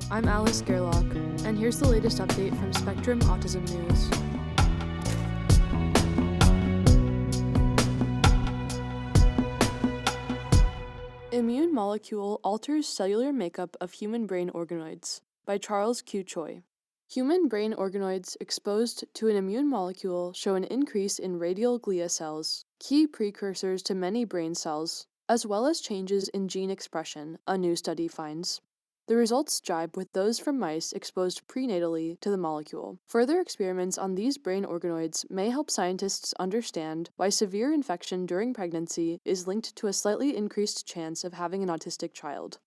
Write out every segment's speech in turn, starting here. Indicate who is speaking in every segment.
Speaker 1: I'm Alice Gerlach, and here's the latest update from Spectrum Autism News. Immune Molecule Alters Cellular Makeup of Human Brain Organoids by Charles Q. Choi. Human brain organoids exposed to an immune molecule show an increase in radial glia cells, key precursors to many brain cells, as well as changes in gene expression, a new study finds. The results jibe with those from mice exposed prenatally to the molecule. Further experiments on these brain organoids may help scientists understand why severe infection during pregnancy is linked to a slightly increased chance of having an autistic child.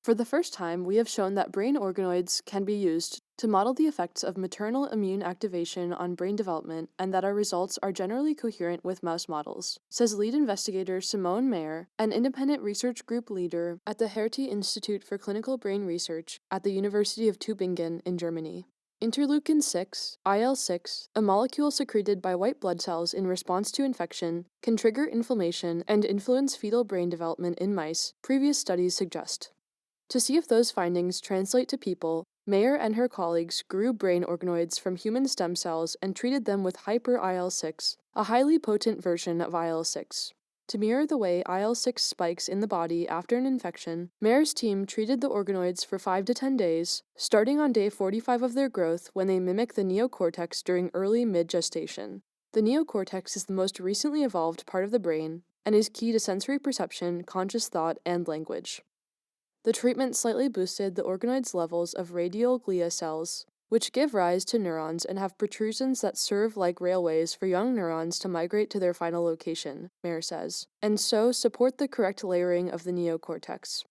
Speaker 1: For the first time, we have shown that brain organoids can be used to model the effects of maternal immune activation on brain development, and that our results are generally coherent with mouse models, says lead investigator Simone Mayer, an independent research group leader at the Hertie Institute for Clinical Brain Research at the University of Tübingen in Germany. Interleukin-6, IL-6, a molecule secreted by white blood cells in response to infection, can trigger inflammation and influence fetal brain development in mice, previous studies suggest. To see if those findings translate to people, Mayer and her colleagues grew brain organoids from human stem cells and treated them with hyper-IL-6, a highly potent version of IL-6. To mirror the way IL-6 spikes in the body after an infection, Mayer's team treated the organoids for 5 to 10 days, starting on day 45 of their growth when they mimic the neocortex during early mid-gestation. The neocortex is the most recently evolved part of the brain and is key to sensory perception, conscious thought, and language. The treatment slightly boosted the organoids' levels of radial glia cells, which give rise to neurons and have protrusions that serve like railways for young neurons to migrate to their final location, Mayer says, and so support the correct layering of the neocortex.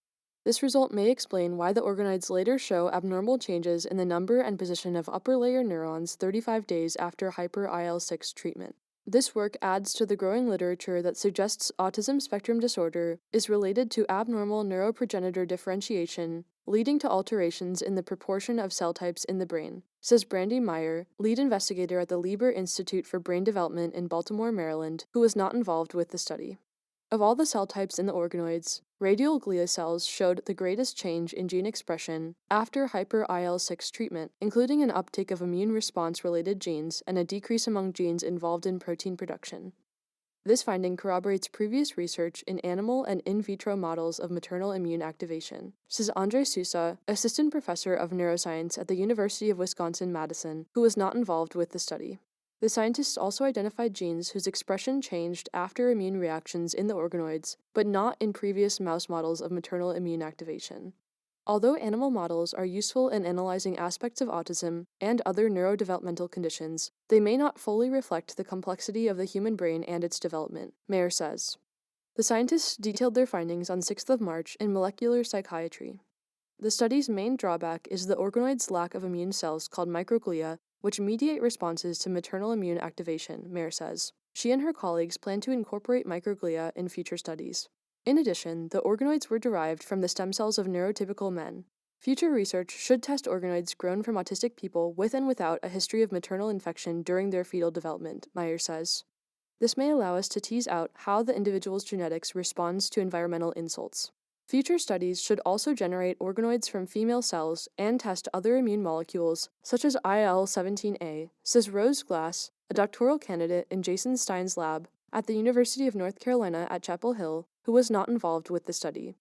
Speaker 1: This result may explain why the organoids later show abnormal changes in the number and position of upper layer neurons 35 days after hyper-IL-6 treatment. This work adds to the growing literature that suggests autism spectrum disorder is related to abnormal neuroprogenitor differentiation, leading to alterations in the proportion of cell types in the brain, says Brandy Meyer, lead investigator at the Lieber Institute for Brain Development in Baltimore, Maryland, who was not involved with the study. Of all the cell types in the organoids, radial glia cells showed the greatest change in gene expression after hyper-IL-6 treatment, including an uptake of immune response-related genes and a decrease among genes involved in protein production. This finding corroborates previous research in animal and in vitro models of maternal immune activation, says Andre Sousa, assistant professor of neuroscience at the University of Wisconsin-Madison, who was not involved with the study. The scientists also identified genes whose expression changed after immune reactions in the organoids, but not in previous mouse models of maternal immune activation. Although animal models are useful in analyzing aspects of autism and other neurodevelopmental conditions, they may not fully reflect the complexity of the human brain and its development, Mayer says. The scientists detailed their findings on 6th of March in Molecular Psychiatry. The study's main drawback is the organoid's lack of immune cells called microglia, which mediate responses to maternal immune activation, Mayer says. She and her colleagues plan to incorporate microglia in future studies. In addition, the organoids were derived from the stem cells of neurotypical men. Future research should test organoids grown from autistic people with and without a history of maternal infection during their fetal development, Meyer says. This may allow us to tease out how the individual's genetics responds to environmental insults. Future studies should also generate organoids from female cells and test other immune molecules, such as IL-17A, says Rose Glass, a doctoral candidate in Jason Stein's lab at the University of North Carolina at Chapel Hill, who was not involved with the study.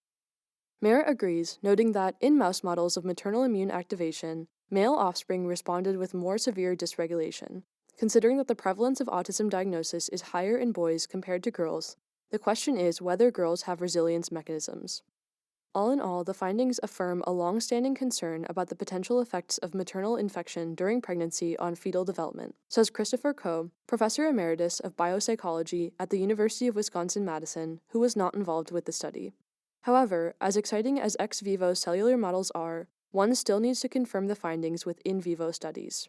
Speaker 1: Mayer agrees, noting that in mouse models of maternal immune activation, male offspring responded with more severe dysregulation. Considering that the prevalence of autism diagnosis is higher in boys compared to girls, the question is whether girls have resilience mechanisms. All in all, the findings affirm a long-standing concern about the potential effects of maternal infection during pregnancy on fetal development, says Christopher Coe, professor emeritus of biopsychology at the University of Wisconsin-Madison, who was not involved with the study. However, as exciting as ex vivo cellular models are, one still needs to confirm the findings with in vivo studies.